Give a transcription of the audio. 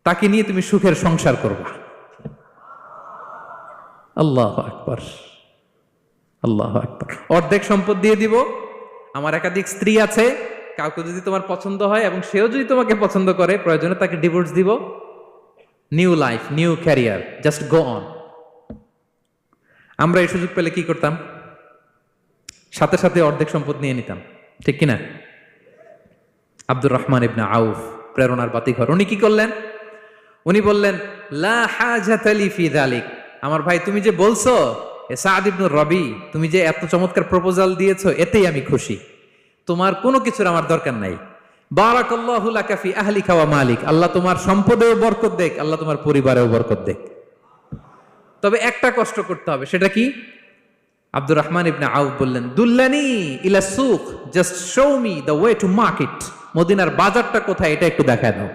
তাকে নিয়ে তুমি সুখের সংসার করবা। আল্লাহু আকবার, আল্লাহু আকবার। অর্ধেক সম্পদ দিয়ে দিব, আমার একাধিক স্ত্রী আছে, কাউকে যদি তোমার পছন্দ হয় এবং সেও যদি তোমাকে পছন্দ করে, প্রয়োজনে তাকে ডিভোর্স দিব, new life, new career, just go on. আমরা এই সুযোগ পেলে কি করতাম? সাথে সাথে অর্ধেক সম্পদ নিয়ে নিতাম, ঠিক কিনা? আব্দুর রহমান ইবনে আউফ, প্রেরণার বাতিঘর, উনি কি করলেন? উনি বললেন, লা হাজাতা লি ফি যালিক। আমার ভাই, তুমি যে বলছো সাদ ইবনুর রবি, তুমি যে এত চমৎকার প্রপোজাল দিয়েছো, এতেই আমি খুশি, তোমার কোনো কিছুর আমার দরকার নাই। বারাকাল্লাহু লাকা ফি আহলিকা ওয়া মালিক, আল্লাহ তোমার সম্পদেও বরকত দেখ, আল্লাহ তোমার পরিবারেও বরকত দেখ। তবে একটা কষ্ট করতে হবে, সেটা কি? আব্দুর রহমান ইবনে আউফ বললেন, দুল্লানি ইলা সুক, just show me the way to market. মদিনার বাজারটা কোথায়, এটা একটু দেখায় দাও।